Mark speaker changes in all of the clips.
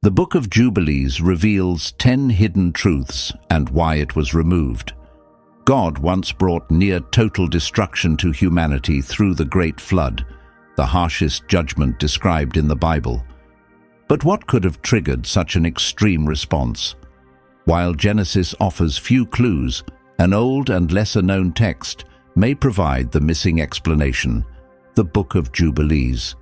Speaker 1: The Book of Jubilees reveals 10 hidden truths and why it was removed. God once brought near total destruction to humanity through the Great Flood, the harshest judgment described in the Bible. But what could have triggered such an extreme response? While Genesis offers few clues, an old and lesser-known text may provide the missing explanation: the Book of Jubilees.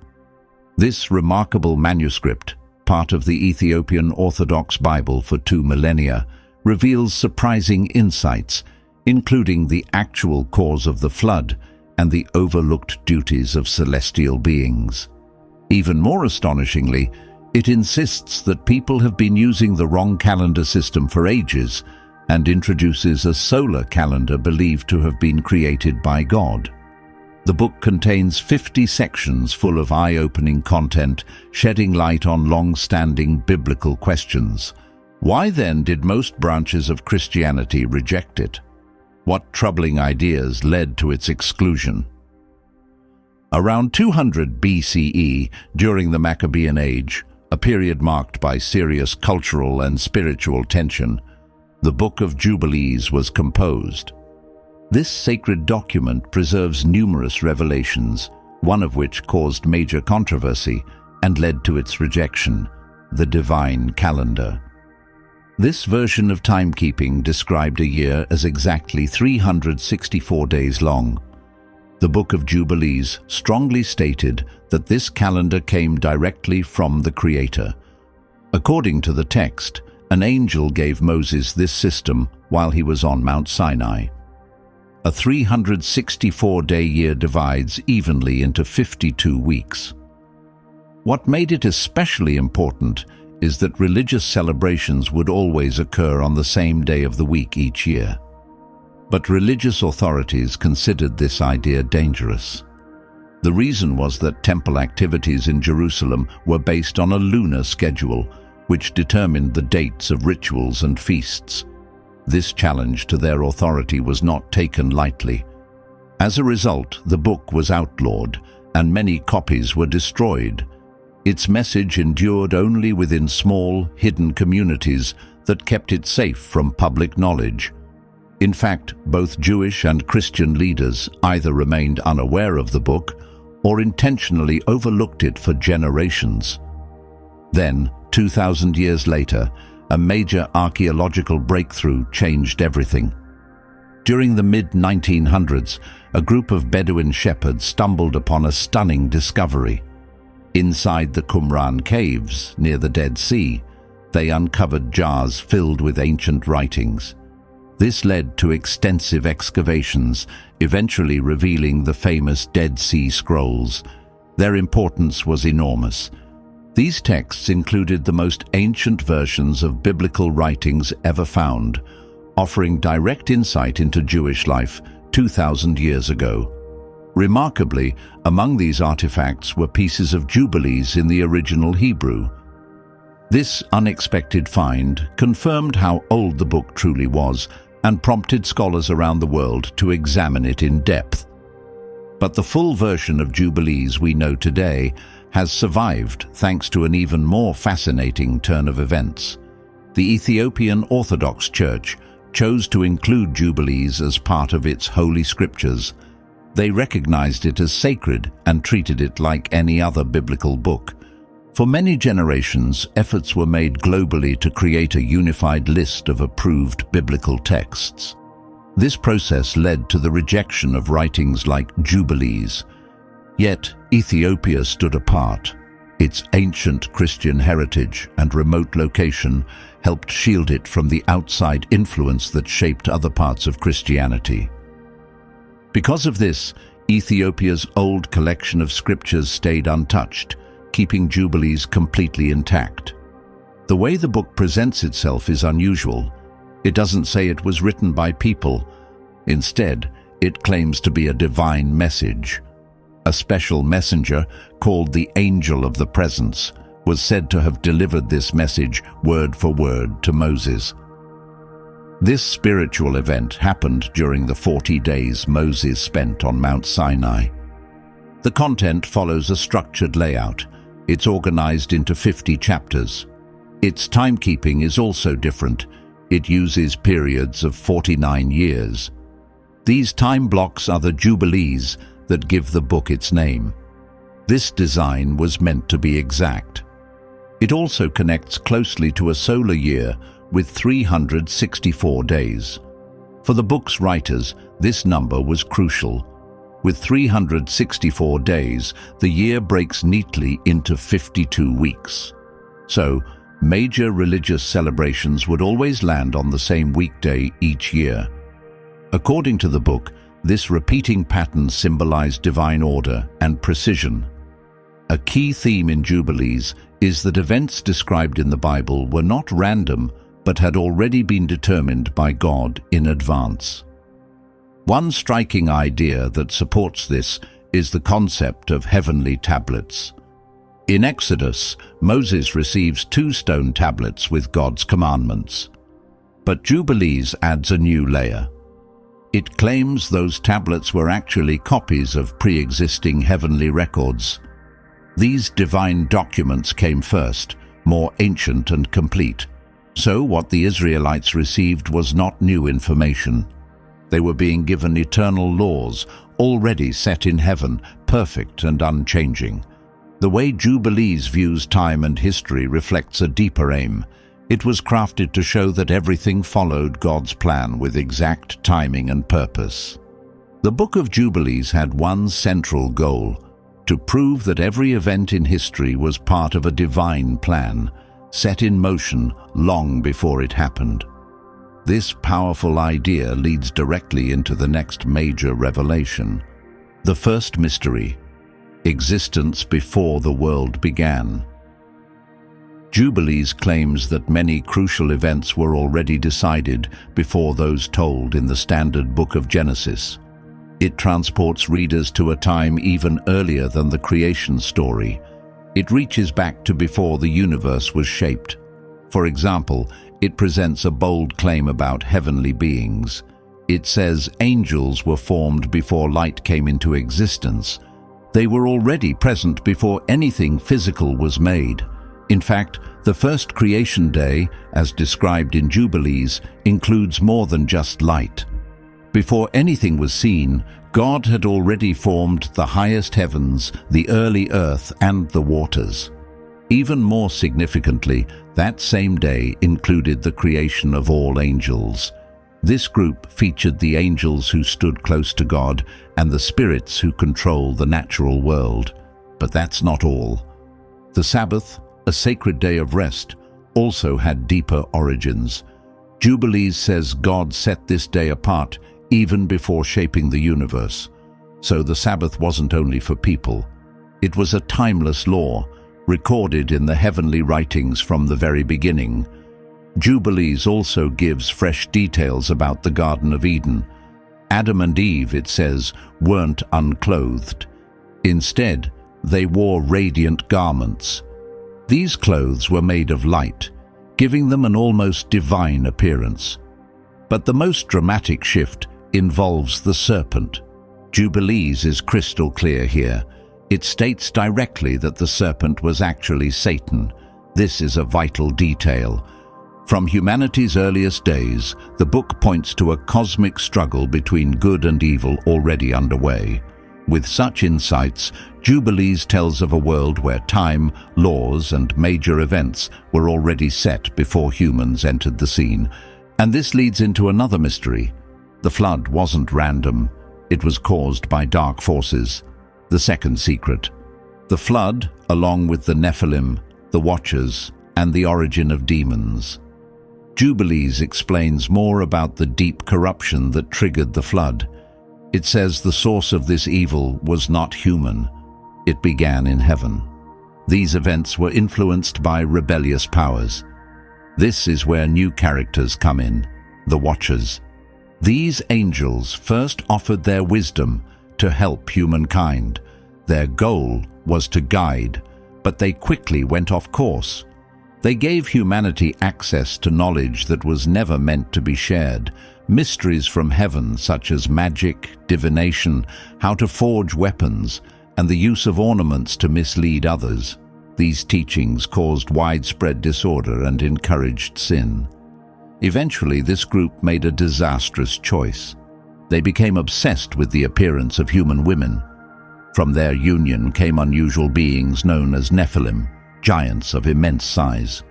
Speaker 1: This remarkable manuscript, part of the Ethiopian Orthodox Bible for 2 millennia, reveals surprising insights, including the actual cause of the flood and the overlooked duties of celestial beings. Even more astonishingly, it insists that people have been using the wrong calendar system for ages and introduces a solar calendar believed to have been created by God. The book contains 50 sections full of eye-opening content, shedding light on long-standing biblical questions. Why then did most branches of Christianity reject it? What troubling ideas led to its exclusion? Around 200 BCE, during the Maccabean Age, a period marked by serious cultural and spiritual tension, the Book of Jubilees was composed. This sacred document preserves numerous revelations, one of which caused major controversy and led to its rejection: the divine calendar. This version of timekeeping described a year as exactly 364 days long. The Book of Jubilees strongly stated that this calendar came directly from the Creator. According to the text, an angel gave Moses this system while he was on Mount Sinai. A 364-day year divides evenly into 52 weeks. What made it especially important is that religious celebrations would always occur on the same day of the week each year. But religious authorities considered this idea dangerous. The reason was that temple activities in Jerusalem were based on a lunar schedule, which determined the dates of rituals and feasts. This challenge to their authority was not taken lightly. As a result, the book was outlawed, and many copies were destroyed. Its message endured only within small, hidden communities that kept it safe from public knowledge. In fact, both Jewish and Christian leaders either remained unaware of the book or intentionally overlooked it for generations. Then, 2,000 years later, a major archaeological breakthrough changed everything. During the mid-1900s, a group of Bedouin shepherds stumbled upon a stunning discovery. Inside the Qumran caves, near the Dead Sea, they uncovered jars filled with ancient writings. This led to extensive excavations, eventually revealing the famous Dead Sea Scrolls. Their importance was enormous. These texts included the most ancient versions of biblical writings ever found, offering direct insight into Jewish life 2,000 years ago. Remarkably, among these artifacts were pieces of Jubilees in the original Hebrew. This unexpected find confirmed how old the book truly was and prompted scholars around the world to examine it in depth. But the full version of Jubilees we know today has survived thanks to an even more fascinating turn of events. The Ethiopian Orthodox Church chose to include Jubilees as part of its holy scriptures. They recognized it as sacred and treated it like any other biblical book. For many generations, efforts were made globally to create a unified list of approved biblical texts. This process led to the rejection of writings like Jubilees. Yet, Ethiopia stood apart. Its ancient Christian heritage and remote location helped shield it from the outside influence that shaped other parts of Christianity. Because of this, Ethiopia's old collection of scriptures stayed untouched, keeping Jubilees completely intact. The way the book presents itself is unusual. It doesn't say it was written by people. Instead, it claims to be a divine message. A special messenger, called the Angel of the Presence, was said to have delivered this message word for word to Moses. This spiritual event happened during the 40 days Moses spent on Mount Sinai. The content follows a structured layout. It's organized into 50 chapters. Its timekeeping is also different. It uses periods of 49 years. These time blocks are the Jubilees that give the book its name. This design was meant to be exact. It also connects closely to a solar year with 364 days. For the book's writers, this number was crucial. With 364 days, the year breaks neatly into 52 weeks. So, major religious celebrations would always land on the same weekday each year. According to the book, this repeating pattern symbolized divine order and precision. A key theme in Jubilees is that events described in the Bible were not random, but had already been determined by God in advance. One striking idea that supports this is the concept of heavenly tablets. In Exodus, Moses receives 2 stone tablets with God's commandments. But Jubilees adds a new layer. It claims those tablets were actually copies of pre-existing heavenly records. These divine documents came first, more ancient and complete. So what the Israelites received was not new information. They were being given eternal laws, already set in heaven, perfect and unchanging. The way Jubilees views time and history reflects a deeper aim. It was crafted to show that everything followed God's plan with exact timing and purpose. The Book of Jubilees had one central goal: to prove that every event in history was part of a divine plan, set in motion long before it happened. This powerful idea leads directly into the next major revelation. The first mystery: existence before the world began. Jubilees claims that many crucial events were already decided before those told in the standard book of Genesis. It transports readers to a time even earlier than the creation story. It reaches back to before the universe was shaped. For example, it presents a bold claim about heavenly beings. It says angels were formed before light came into existence. They were already present before anything physical was made. In fact, the first creation day, as described in Jubilees, includes more than just light. Before anything was seen, God had already formed the highest heavens, the early earth, and the waters. Even more significantly, that same day included the creation of all angels. This group featured the angels who stood close to God and the spirits who control the natural world. But that's not all. The Sabbath, a sacred day of rest, also had deeper origins. Jubilees says God set this day apart even before shaping the universe. So the Sabbath wasn't only for people. It was a timeless law, recorded in the heavenly writings from the very beginning. Jubilees also gives fresh details about the Garden of Eden. Adam and Eve, it says, weren't unclothed. Instead, they wore radiant garments. These clothes were made of light, giving them an almost divine appearance. But the most dramatic shift involves the serpent. Jubilees is crystal clear here. It states directly that the serpent was actually Satan. This is a vital detail. From humanity's earliest days, the book points to a cosmic struggle between good and evil already underway. With such insights, Jubilees tells of a world where time, laws, and major events were already set before humans entered the scene. And this leads into another mystery. The flood wasn't random. It was caused by dark forces. The second secret. The flood, along with the Nephilim, the Watchers, and the origin of demons. Jubilees explains more about the deep corruption that triggered the flood. It says the source of this evil was not human. It began in heaven. These events were influenced by rebellious powers. This is where new characters come in, the Watchers. These angels first offered their wisdom to help humankind. Their goal was to guide, but they quickly went off course. They gave humanity access to knowledge that was never meant to be shared. Mysteries from heaven such as magic, divination, how to forge weapons, and the use of ornaments to mislead others. These teachings caused widespread disorder and encouraged sin. Eventually, this group made a disastrous choice. They became obsessed with the appearance of human women. From their union came unusual beings known as Nephilim, giants of immense size.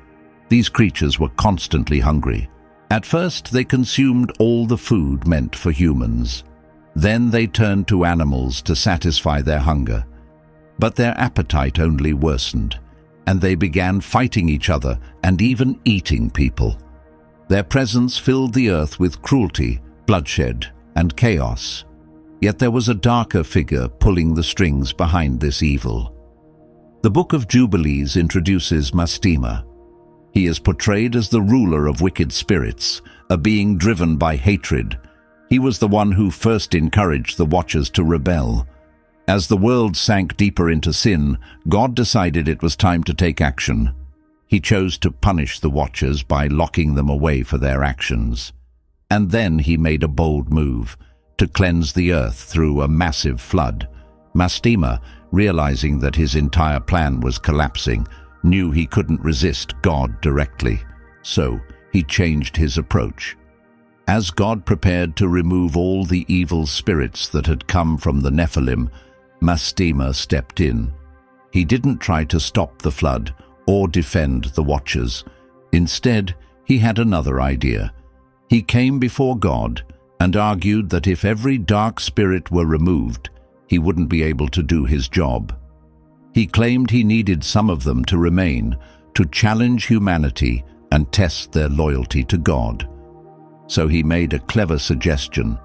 Speaker 1: These creatures were constantly hungry. At first, they consumed all the food meant for humans. Then they turned to animals to satisfy their hunger. But their appetite only worsened, and they began fighting each other and even eating people. Their presence filled the earth with cruelty, bloodshed, and chaos. Yet there was a darker figure pulling the strings behind this evil. The Book of Jubilees introduces Mastema. He is portrayed as the ruler of wicked spirits, a being driven by hatred. He was the one who first encouraged the Watchers to rebel. As the world sank deeper into sin, God decided it was time to take action. He chose to punish the Watchers by locking them away for their actions. And then he made a bold move, to cleanse the earth through a massive flood. Mastema, realizing that his entire plan was collapsing, knew he couldn't resist God directly. So he changed his approach. As God prepared to remove all the evil spirits that had come from the Nephilim, Mastema stepped in. He didn't try to stop the flood or defend the Watchers. Instead, he had another idea. He came before God and argued that if every dark spirit were removed, he wouldn't be able to do his job. He claimed he needed some of them to remain, to challenge humanity and test their loyalty to God. So he made a clever suggestion.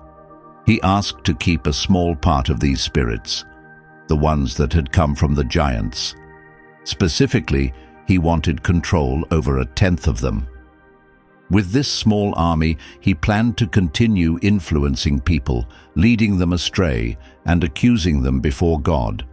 Speaker 1: He asked to keep a small part of these spirits, the ones that had come from the giants. Specifically, he wanted control over 1/10 of them. With this small army, he planned to continue influencing people, leading them astray and accusing them before God.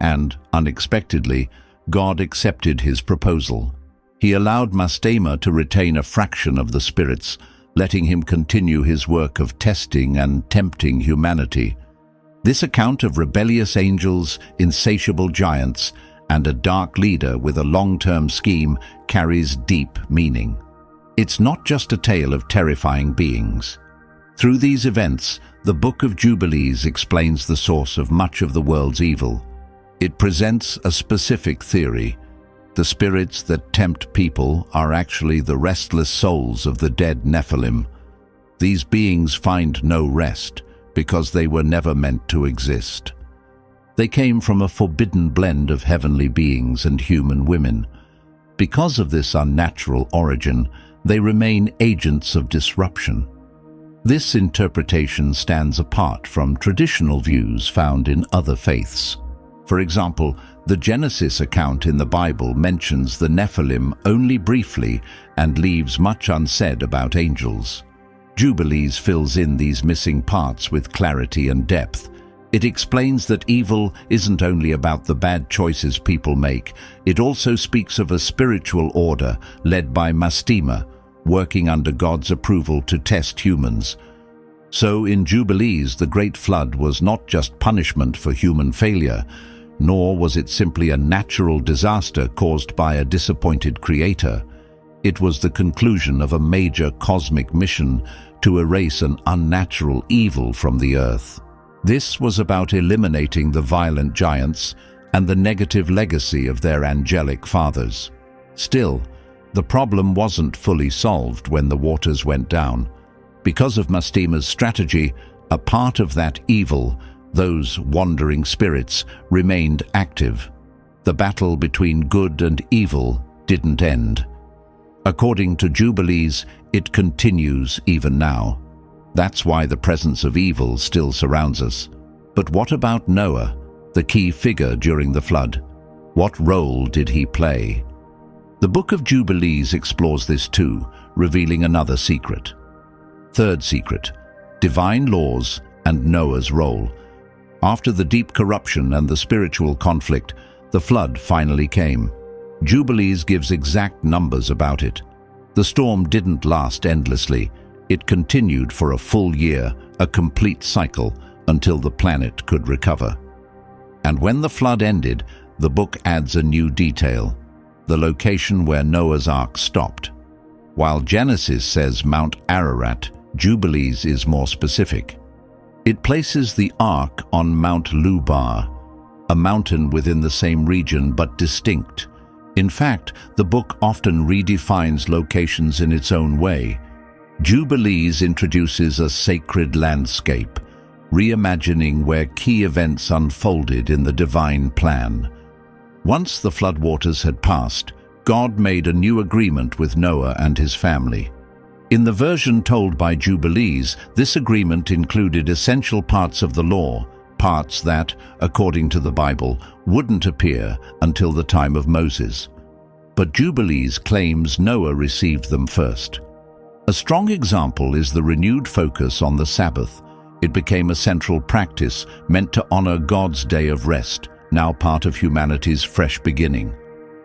Speaker 1: And, unexpectedly, God accepted his proposal. He allowed Mastema to retain a fraction of the spirits, letting him continue his work of testing and tempting humanity. This account of rebellious angels, insatiable giants, and a dark leader with a long-term scheme carries deep meaning. It's not just a tale of terrifying beings. Through these events, the Book of Jubilees explains the source of much of the world's evil. It presents a specific theory. The spirits that tempt people are actually the restless souls of the dead Nephilim. These beings find no rest because they were never meant to exist. They came from a forbidden blend of heavenly beings and human women. Because of this unnatural origin, they remain agents of disruption. This interpretation stands apart from traditional views found in other faiths. For example, the Genesis account in the Bible mentions the Nephilim only briefly and leaves much unsaid about angels. Jubilees fills in these missing parts with clarity and depth. It explains that evil isn't only about the bad choices people make, it also speaks of a spiritual order led by Mastema, working under God's approval to test humans. So in Jubilees, the Great Flood was not just punishment for human failure, nor was it simply a natural disaster caused by a disappointed creator. It was the conclusion of a major cosmic mission to erase an unnatural evil from the earth. This was about eliminating the violent giants and the negative legacy of their angelic fathers. Still, the problem wasn't fully solved when the waters went down. Because of Mastema's strategy, a part of that evil, those wandering spirits, remained active. The battle between good and evil didn't end. According to Jubilees, it continues even now. That's why the presence of evil still surrounds us. But what about Noah, the key figure during the flood? What role did he play? The Book of Jubilees explores this too, revealing another secret. Third secret: divine laws and Noah's role. After the deep corruption and the spiritual conflict, the flood finally came. Jubilees gives exact numbers about it. The storm didn't last endlessly. It continued for a full year, a complete cycle, until the planet could recover. And when the flood ended, the book adds a new detail: the location where Noah's Ark stopped. While Genesis says Mount Ararat, Jubilees is more specific. It places the Ark on Mount Lubar, a mountain within the same region but distinct. In fact, the book often redefines locations in its own way. Jubilees introduces a sacred landscape, reimagining where key events unfolded in the divine plan. Once the floodwaters had passed, God made a new agreement with Noah and his family. In the version told by Jubilees, this agreement included essential parts of the law, parts that, according to the Bible, wouldn't appear until the time of Moses. But Jubilees claims Noah received them first. A strong example is the renewed focus on the Sabbath. It became a central practice meant to honor God's day of rest, now part of humanity's fresh beginning.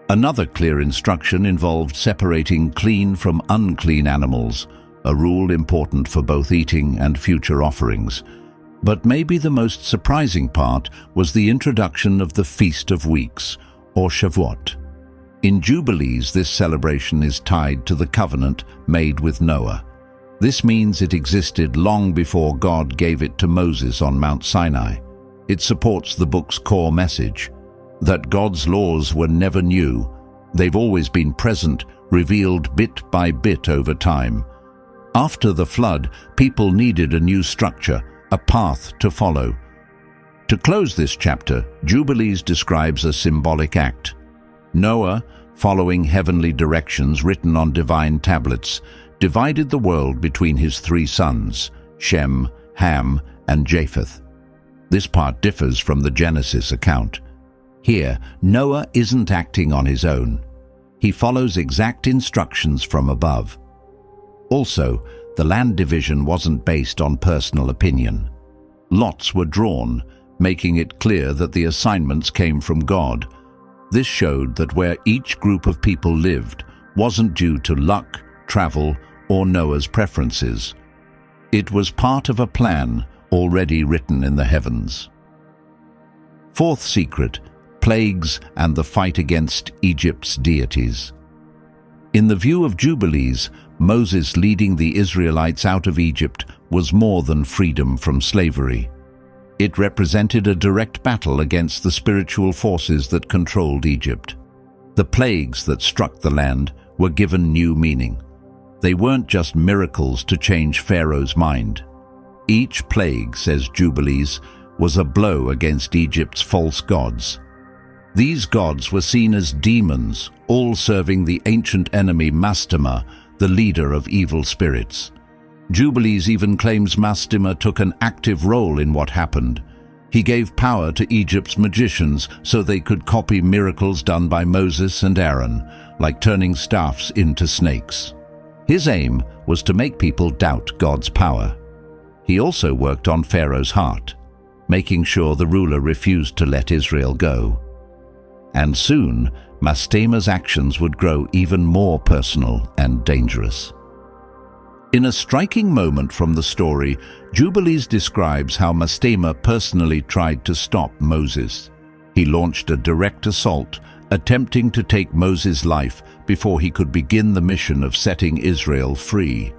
Speaker 1: Another clear instruction involved separating clean from unclean animals, a rule important for both eating and future offerings. But maybe the most surprising part was the introduction of the Feast of Weeks, or Shavuot. In Jubilees, this celebration is tied to the covenant made with Noah. This means it existed long before God gave it to Moses on Mount Sinai. It supports the book's core message, that God's laws were never new. They've always been present, revealed bit by bit over time. After the flood, people needed a new structure, a path to follow. To close this chapter, Jubilees describes a symbolic act. Noah, following heavenly directions written on divine tablets, divided the world between his three sons, Shem, Ham, and Japheth. This part differs from the Genesis account. Here, Noah isn't acting on his own. He follows exact instructions from above. Also, the land division wasn't based on personal opinion. Lots were drawn, making it clear that the assignments came from God. This showed that where each group of people lived wasn't due to luck, travel, or Noah's preferences. It was part of a plan already written in the heavens. Fourth secret: plagues and the fight against Egypt's deities. In the view of Jubilees, Moses leading the Israelites out of Egypt was more than freedom from slavery. It represented a direct battle against the spiritual forces that controlled Egypt. The plagues that struck the land were given new meaning. They weren't just miracles to change Pharaoh's mind. Each plague, says Jubilees, was a blow against Egypt's false gods. These gods were seen as demons, all serving the ancient enemy Mastema, the leader of evil spirits. Jubilees even claims Mastema took an active role in what happened. He gave power to Egypt's magicians so they could copy miracles done by Moses and Aaron, like turning staffs into snakes. His aim was to make people doubt God's power. He also worked on Pharaoh's heart, making sure the ruler refused to let Israel go. And soon, Mastema's actions would grow even more personal and dangerous. In a striking moment from the story, Jubilees describes how Mastema personally tried to stop Moses. He launched a direct assault, attempting to take Moses' life before he could begin the mission of setting Israel free.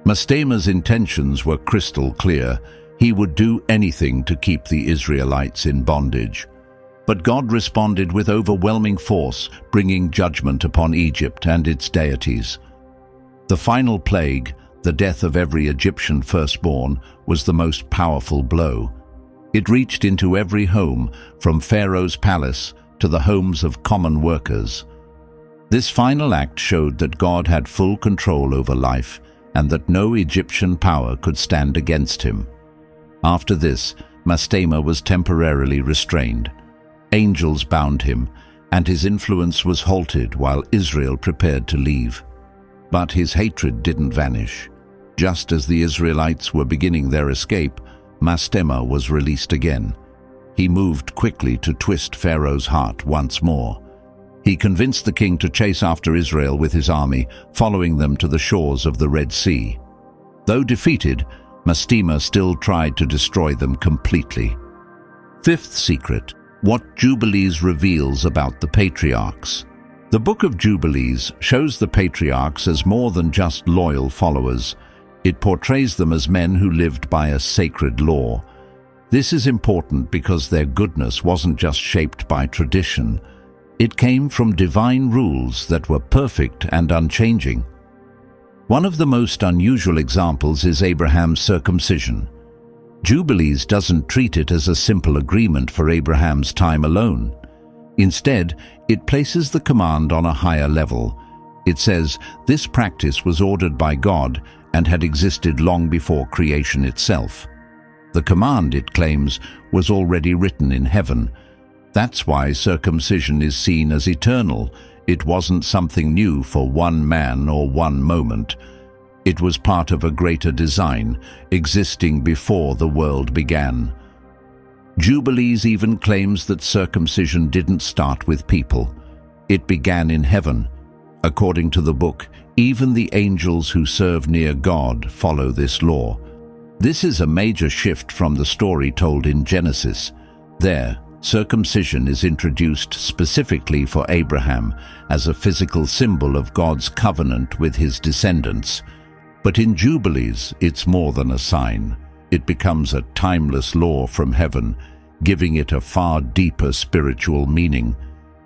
Speaker 1: Mastema's intentions were crystal clear. He would do anything to keep the Israelites in bondage. But God responded with overwhelming force, bringing judgment upon Egypt and its deities. The final plague, the death of every Egyptian firstborn, was the most powerful blow. It reached into every home, from Pharaoh's palace to the homes of common workers. This final act showed that God had full control over life and that no Egyptian power could stand against him. After this, Mastema was temporarily restrained. Angels bound him, and his influence was halted while Israel prepared to leave. But his hatred didn't vanish. Just as the Israelites were beginning their escape, Mastema was released again. He moved quickly to twist Pharaoh's heart once more. He convinced the king to chase after Israel with his army, following them to the shores of the Red Sea. Though defeated, Mastema still tried to destroy them completely. Fifth secret: What Jubilees reveals about the patriarchs. The Book of Jubilees shows the patriarchs as more than just loyal followers. It portrays them as men who lived by a sacred law. This is important because their goodness wasn't just shaped by tradition. It came from divine rules that were perfect and unchanging. One of the most unusual examples is Abraham's circumcision. Jubilees doesn't treat it as a simple agreement for Abraham's time alone. Instead, it places the command on a higher level. It says this practice was ordered by God and had existed long before creation itself. The command, it claims, was already written in heaven. That's why circumcision is seen as eternal. It wasn't something new for one man or one moment. It was part of a greater design, existing before the world began. Jubilees even claims that circumcision didn't start with people. It began in heaven. According to the book, even the angels who serve near God follow this law. This is a major shift from the story told in Genesis. There, circumcision is introduced specifically for Abraham as a physical symbol of God's covenant with his descendants. But in Jubilees, it's more than a sign. It becomes a timeless law from heaven, giving it a far deeper spiritual meaning.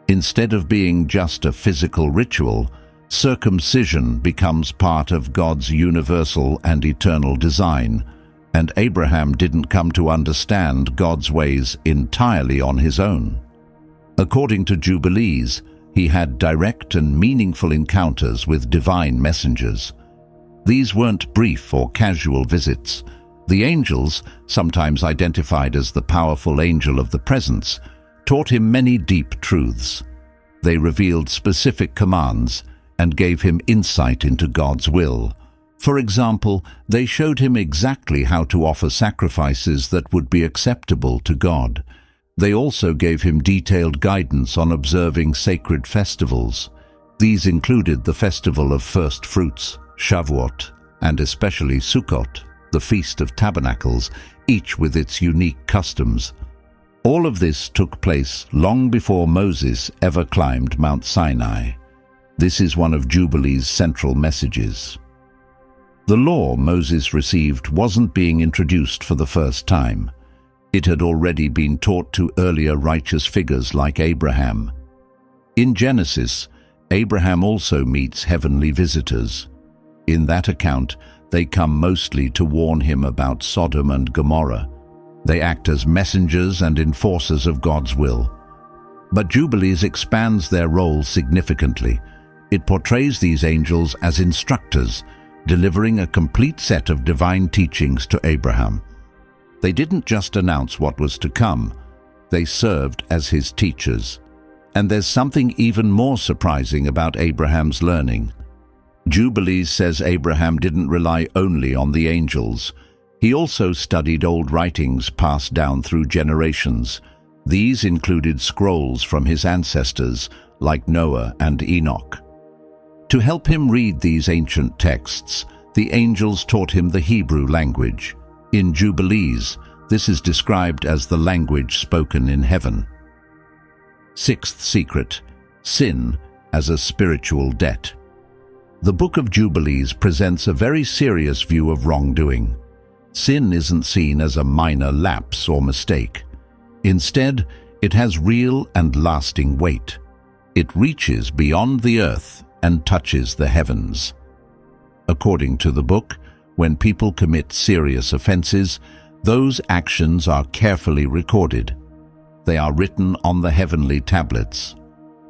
Speaker 1: Instead of being just a physical ritual, circumcision becomes part of God's universal and eternal design. And Abraham didn't come to understand God's ways entirely on his own. According to Jubilees, he had direct and meaningful encounters with divine messengers. These weren't brief or casual visits. The angels, sometimes identified as the powerful angel of the presence, taught him many deep truths. They revealed specific commands and gave him insight into God's will. For example, they showed him exactly how to offer sacrifices that would be acceptable to God. They also gave him detailed guidance on observing sacred festivals. These included the Festival of First Fruits, Shavuot, and especially Sukkot, the Feast of Tabernacles, each with its unique customs. All of this took place long before Moses ever climbed Mount Sinai. This is one of Jubilees' central messages. The law Moses received wasn't being introduced for the first time. It had already been taught to earlier righteous figures like Abraham. In Genesis, Abraham also meets heavenly visitors. In that account, they come mostly to warn him about Sodom and Gomorrah. They act as messengers and enforcers of God's will. But Jubilees expands their role significantly. It portrays these angels as instructors, delivering a complete set of divine teachings to Abraham. They didn't just announce what was to come, they served as his teachers. And there's something even more surprising about Abraham's learning. Jubilees says Abraham didn't rely only on the angels. He also studied old writings passed down through generations. These included scrolls from his ancestors, like Noah and Enoch. To help him read these ancient texts, the angels taught him the Hebrew language. In Jubilees, this is described as the language spoken in heaven. Sixth secret: sin as a spiritual debt. The Book of Jubilees presents a very serious view of wrongdoing. Sin isn't seen as a minor lapse or mistake. Instead, it has real and lasting weight. It reaches beyond the earth and touches the heavens. According to the book, when people commit serious offenses, those actions are carefully recorded. They are written on the heavenly tablets.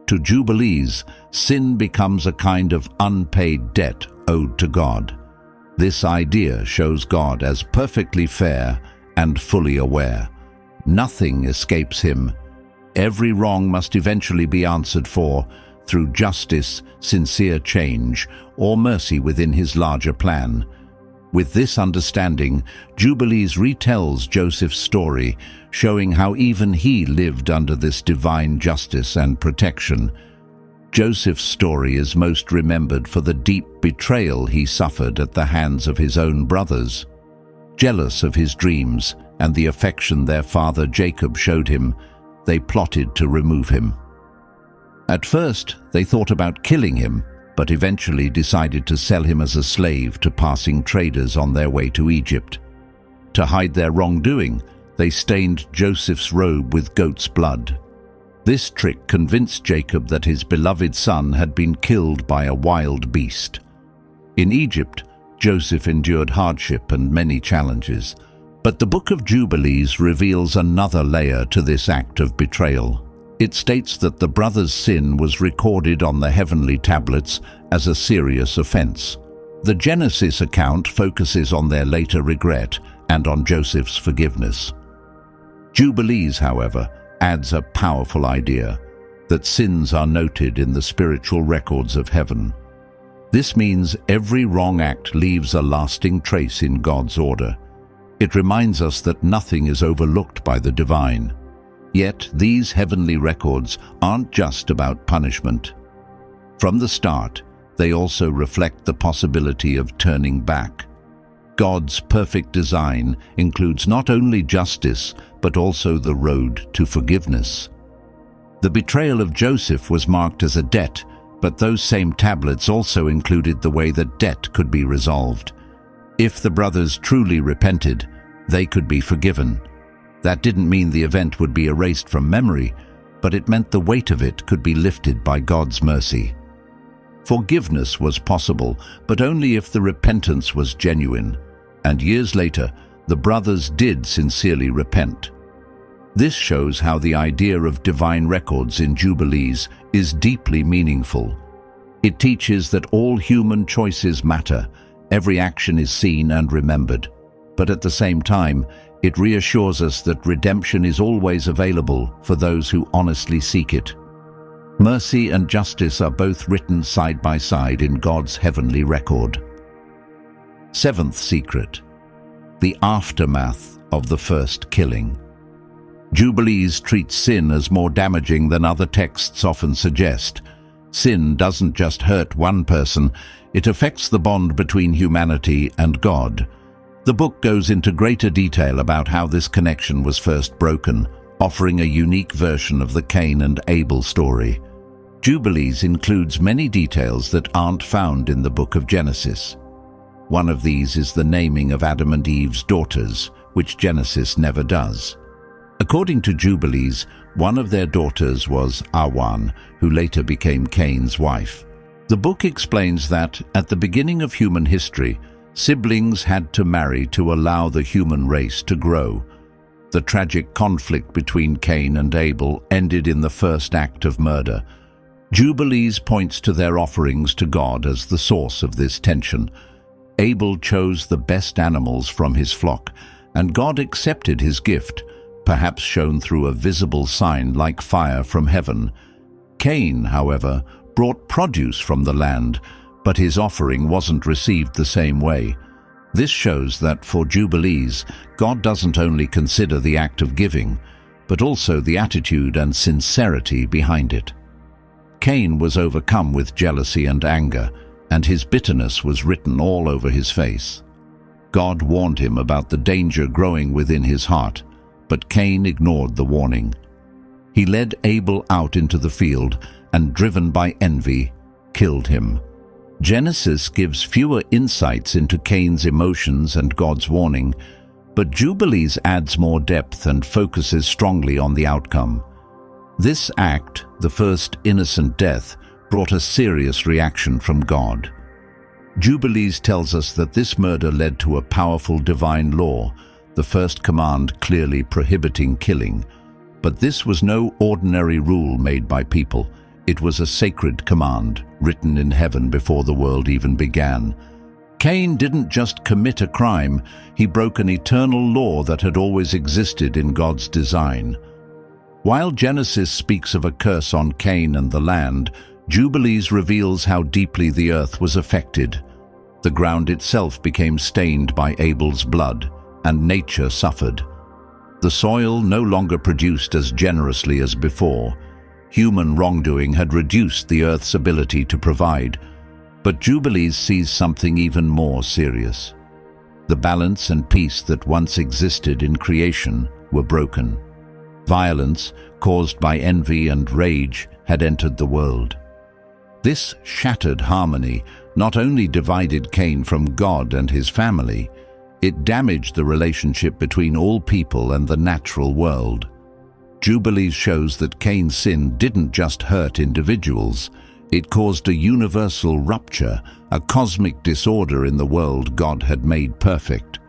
Speaker 1: To Jubilees, sin becomes a kind of unpaid debt owed to God. This idea shows God as perfectly fair and fully aware. Nothing escapes him. Every wrong must eventually be answered for through justice, sincere change, or mercy within his larger plan. With this understanding, Jubilees retells Joseph's story, showing how even he lived under this divine justice and protection. Joseph's story is most remembered for the deep betrayal he suffered at the hands of his own brothers. Jealous of his dreams and the affection their father Jacob showed him, they plotted to remove him. At first, they thought about killing him, but eventually decided to sell him as a slave to passing traders on their way to Egypt. To hide their wrongdoing, they stained Joseph's robe with goat's blood. This trick convinced Jacob that his beloved son had been killed by a wild beast. In Egypt, Joseph endured hardship and many challenges, but the Book of Jubilees reveals another layer to this act of betrayal. It states that the brothers' sin was recorded on the heavenly tablets as a serious offense. The Genesis account focuses on their later regret and on Joseph's forgiveness. Jubilees, however, adds a powerful idea that sins are noted in the spiritual records of heaven. This means every wrong act leaves a lasting trace in God's order. It reminds us that nothing is overlooked by the divine. Yet these heavenly records aren't just about punishment. From the start, they also reflect the possibility of turning back. God's perfect design includes not only justice, but also the road to forgiveness. The betrayal of Joseph was marked as a debt, but those same tablets also included the way that debt could be resolved. If the brothers truly repented, they could be forgiven. That didn't mean the event would be erased from memory, but it meant the weight of it could be lifted by God's mercy. Forgiveness was possible, but only if the repentance was genuine. And years later, the brothers did sincerely repent. This shows how the idea of divine records in Jubilees is deeply meaningful. It teaches that all human choices matter, every action is seen and remembered. But at the same time, it reassures us that redemption is always available for those who honestly seek it. Mercy and justice are both written side by side in God's heavenly record. Seventh secret: the aftermath of the first killing. Jubilees treats sin as more damaging than other texts often suggest. Sin doesn't just hurt one person, it affects the bond between humanity and God. The book goes into greater detail about how this connection was first broken, offering a unique version of the Cain and Abel story. Jubilees includes many details that aren't found in the Book of Genesis. One of these is the naming of Adam and Eve's daughters, which Genesis never does. According to Jubilees, one of their daughters was Awan, who later became Cain's wife. The book explains that, at the beginning of human history, siblings had to marry to allow the human race to grow. The tragic conflict between Cain and Abel ended in the first act of murder. Jubilees points to their offerings to God as the source of this tension. Abel chose the best animals from his flock, and God accepted his gift, perhaps shown through a visible sign like fire from heaven. Cain, however, brought produce from the land, but his offering wasn't received the same way. This shows that for Jubilees, God doesn't only consider the act of giving, but also the attitude and sincerity behind it. Cain was overcome with jealousy and anger, and his bitterness was written all over his face. God warned him about the danger growing within his heart, but Cain ignored the warning. He led Abel out into the field and, driven by envy, killed him. Genesis gives fewer insights into Cain's emotions and God's warning, but Jubilees adds more depth and focuses strongly on the outcome. This act, the first innocent death, brought a serious reaction from God. Jubilees tells us that this murder led to a powerful divine law, the first command clearly prohibiting killing. But this was no ordinary rule made by people. It was a sacred command, written in heaven before the world even began. Cain didn't just commit a crime, he broke an eternal law that had always existed in God's design. While Genesis speaks of a curse on Cain and the land, Jubilees reveals how deeply the earth was affected. The ground itself became stained by Abel's blood, and nature suffered. The soil no longer produced as generously as before. Human wrongdoing had reduced the earth's ability to provide. But Jubilees sees something even more serious. The balance and peace that once existed in creation were broken. Violence, caused by envy and rage, had entered the world. This shattered harmony not only divided Cain from God and his family, it damaged the relationship between all people and the natural world. Jubilees shows that Cain's sin didn't just hurt individuals, it caused a universal rupture, a cosmic disorder in the world God had made perfect.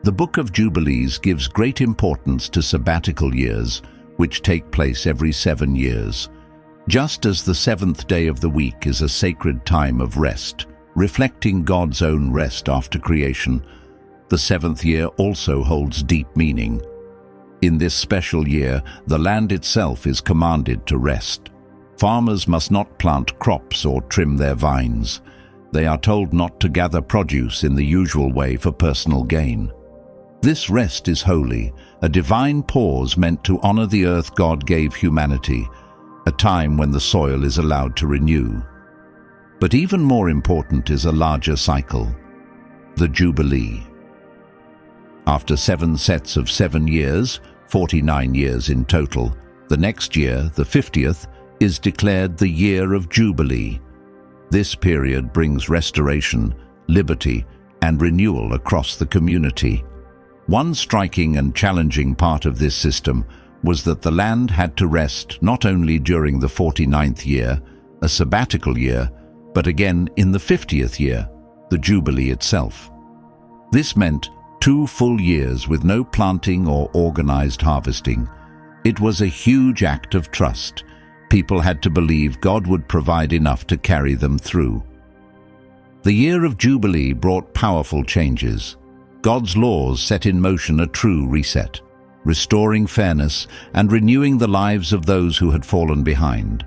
Speaker 1: The Book of Jubilees gives great importance to sabbatical years, which take place every 7 years. Just as the seventh day of the week is a sacred time of rest, reflecting God's own rest after creation, the seventh year also holds deep meaning. In this special year, the land itself is commanded to rest. Farmers must not plant crops or trim their vines. They are told not to gather produce in the usual way for personal gain. This rest is holy, a divine pause meant to honor the earth God gave humanity, a time when the soil is allowed to renew. But even more important is a larger cycle, the Jubilee. After 7 sets of 7 years, 49 years in total, the next year, the 50th, is declared the Year of Jubilee. This period brings restoration, liberty, and renewal across the community. One striking and challenging part of this system was that the land had to rest not only during the 49th year, a sabbatical year, but again in the 50th year, the Jubilee itself. This meant 2 full years with no planting or organized harvesting. It was a huge act of trust. People had to believe God would provide enough to carry them through. The Year of Jubilee brought powerful changes. God's laws set in motion a true reset, restoring fairness and renewing the lives of those who had fallen behind.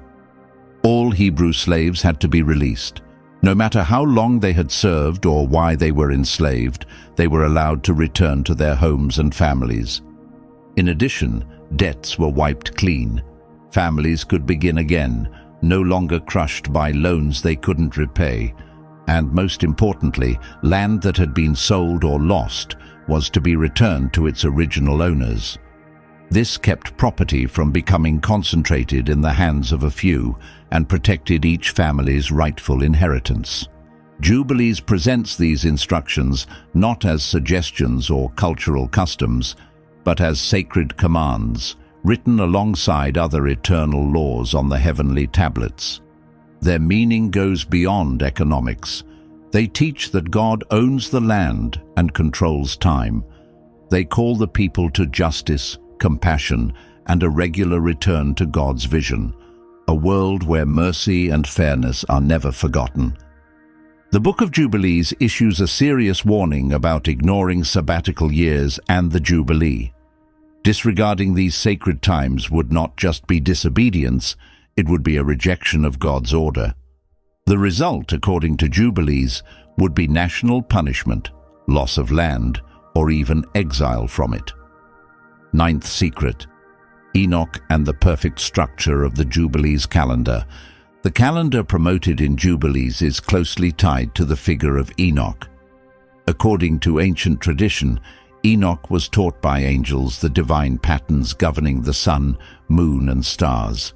Speaker 1: All Hebrew slaves had to be released. No matter how long they had served or why they were enslaved, they were allowed to return to their homes and families. In addition, debts were wiped clean. Families could begin again, no longer crushed by loans they couldn't repay. And most importantly, land that had been sold or lost was to be returned to its original owners. This kept property from becoming concentrated in the hands of a few and protected each family's rightful inheritance. Jubilees presents these instructions not as suggestions or cultural customs, but as sacred commands, written alongside other eternal laws on the heavenly tablets. Their meaning goes beyond economics. They teach that God owns the land and controls time. They call the people to justice, compassion, and a regular return to God's vision, a world where mercy and fairness are never forgotten. The Book of Jubilees issues a serious warning about ignoring sabbatical years and the Jubilee. Disregarding these sacred times would not just be disobedience, it would be a rejection of God's order. The result, according to Jubilees, would be national punishment, loss of land, or even exile from it. Ninth secret: Enoch and the perfect structure of the Jubilees calendar. The calendar promoted in Jubilees is closely tied to the figure of Enoch. According to ancient tradition, Enoch was taught by angels the divine patterns governing the sun, moon, and stars.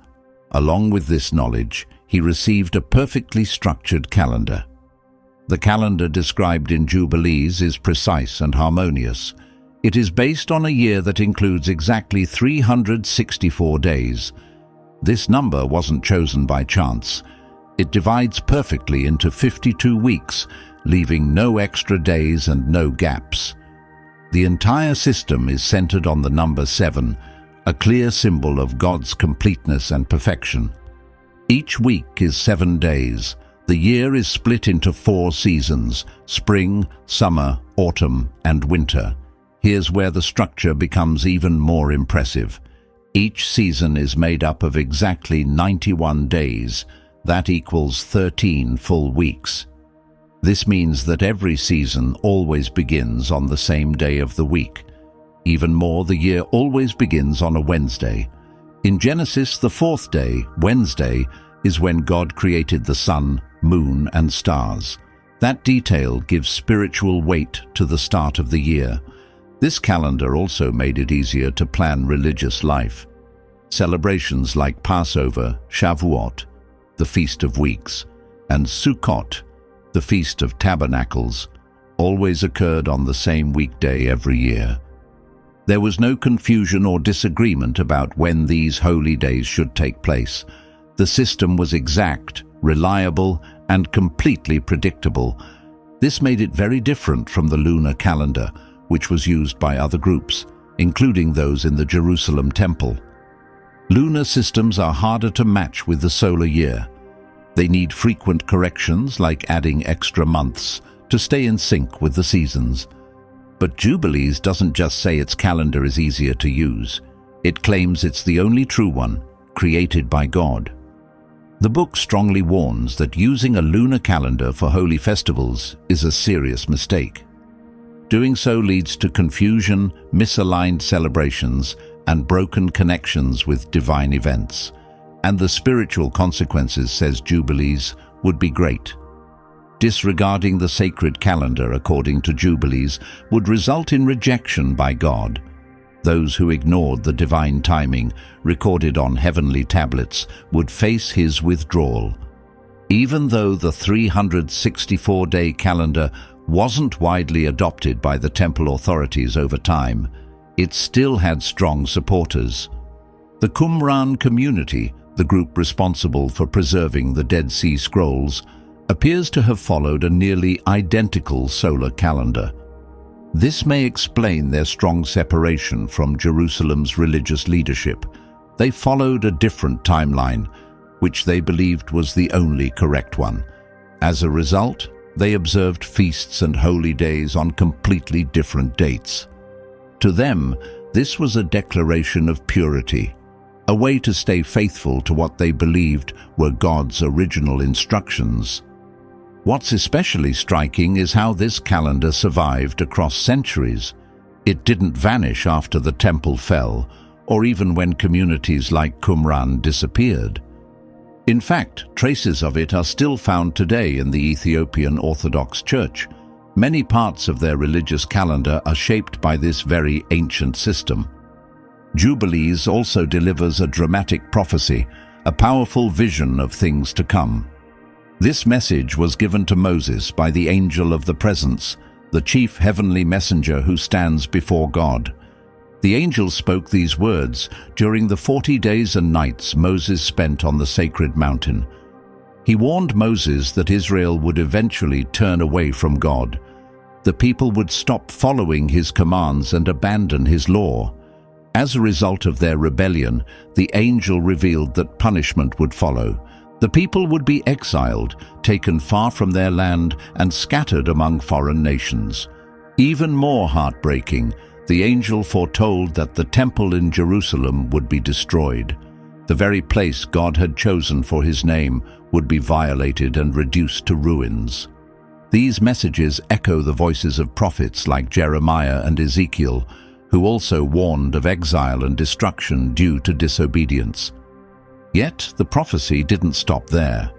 Speaker 1: Along with this knowledge, he received a perfectly structured calendar. The calendar described in Jubilees is precise and harmonious. It is based on a year that includes exactly 364 days. This number wasn't chosen by chance. It divides perfectly into 52 weeks, leaving no extra days and no gaps. The entire system is centered on the number 7, a clear symbol of God's completeness and perfection. Each week is 7 days. The year is split into 4 seasons: spring, summer, autumn, and winter. Here's where the structure becomes even more impressive. Each season is made up of exactly 91 days. That equals 13 full weeks. This means that every season always begins on the same day of the week. Even more, the year always begins on a Wednesday. In Genesis, the 4th day, Wednesday, is when God created the sun, moon, and stars. That detail gives spiritual weight to the start of the year. This calendar also made it easier to plan religious life. Celebrations like Passover, Shavuot, the Feast of Weeks, and Sukkot, the Feast of Tabernacles, always occurred on the same weekday every year. There was no confusion or disagreement about when these holy days should take place. The system was exact, reliable, and completely predictable. This made it very different from the lunar calendar, which was used by other groups, including those in the Jerusalem temple. Lunar systems are harder to match with the solar year. They need frequent corrections, like adding extra months, to stay in sync with the seasons. But Jubilees doesn't just say its calendar is easier to use. It claims it's the only true one, created by God. The book strongly warns that using a lunar calendar for holy festivals is a serious mistake. Doing so leads to confusion, misaligned celebrations, and broken connections with divine events. And the spiritual consequences, says Jubilees, would be great. Disregarding the sacred calendar according to Jubilees would result in rejection by God. Those who ignored the divine timing recorded on heavenly tablets would face his withdrawal. Even though the 364-day calendar wasn't widely adopted by the temple authorities over time, it still had strong supporters. The Qumran community, the group responsible for preserving the Dead Sea Scrolls, appears to have followed a nearly identical solar calendar. This may explain their strong separation from Jerusalem's religious leadership. They followed a different timeline, which they believed was the only correct one. As a result, they observed feasts and holy days on completely different dates. To them, this was a declaration of purity, a way to stay faithful to what they believed were God's original instructions. What's especially striking is how this calendar survived across centuries. It didn't vanish after the temple fell, or even when communities like Qumran disappeared. In fact, traces of it are still found today in the Ethiopian Orthodox Church. Many parts of their religious calendar are shaped by this very ancient system. Jubilees also delivers a dramatic prophecy, a powerful vision of things to come. This message was given to Moses by the angel of the presence, the chief heavenly messenger who stands before God. The angel spoke these words during the 40 days and nights Moses spent on the sacred mountain. He warned Moses that Israel would eventually turn away from God. The people would stop following his commands and abandon his law. As a result of their rebellion, the angel revealed that punishment would follow. The people would be exiled, taken far from their land, and scattered among foreign nations. Even more heartbreaking, the angel foretold that the temple in Jerusalem would be destroyed. The very place God had chosen for his name would be violated and reduced to ruins. These messages echo the voices of prophets like Jeremiah and Ezekiel, who also warned of exile and destruction due to disobedience. Yet the prophecy didn't stop there.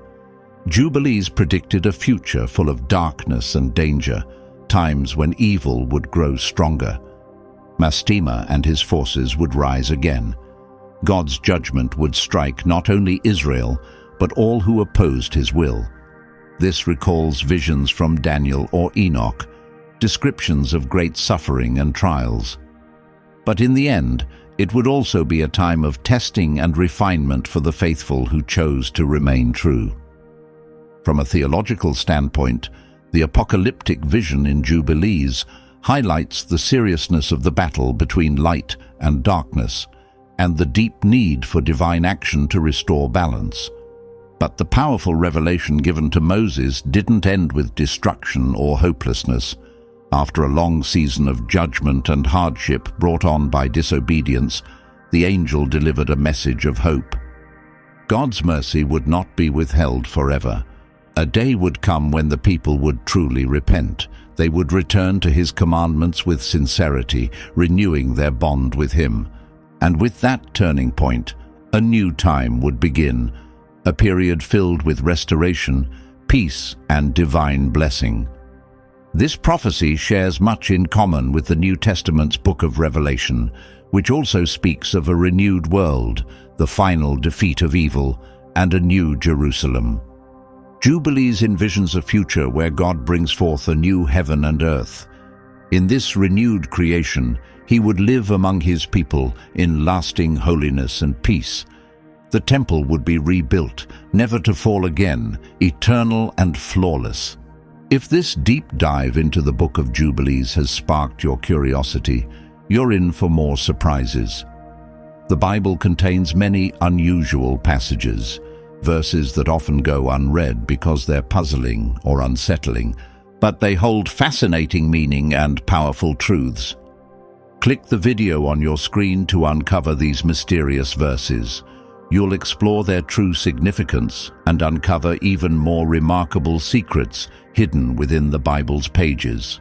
Speaker 1: Jubilees predicted a future full of darkness and danger, times when evil would grow stronger. Mastema and his forces would rise again. God's judgment would strike not only Israel, but all who opposed his will. This recalls visions from Daniel or Enoch, descriptions of great suffering and trials. But in the end, it would also be a time of testing and refinement for the faithful who chose to remain true. From a theological standpoint, the apocalyptic vision in Jubilees highlights the seriousness of the battle between light and darkness, and the deep need for divine action to restore balance. But the powerful revelation given to Moses didn't end with destruction or hopelessness. After a long season of judgment and hardship brought on by disobedience, the angel delivered a message of hope. God's mercy would not be withheld forever. A day would come when the people would truly repent. They would return to his commandments with sincerity, renewing their bond with him. And with that turning point, a new time would begin, a period filled with restoration, peace, and divine blessing. This prophecy shares much in common with the New Testament's Book of Revelation, which also speaks of a renewed world, the final defeat of evil, and a new Jerusalem. Jubilees envisions a future where God brings forth a new heaven and earth. In this renewed creation, he would live among his people in lasting holiness and peace. The temple would be rebuilt, never to fall again, eternal and flawless. If this deep dive into the Book of Jubilees has sparked your curiosity, you're in for more surprises. The Bible contains many unusual passages, verses that often go unread because they're puzzling or unsettling, but they hold fascinating meaning and powerful truths. Click the video on your screen to uncover these mysterious verses. You'll explore their true significance and uncover even more remarkable secrets hidden within the Bible's pages.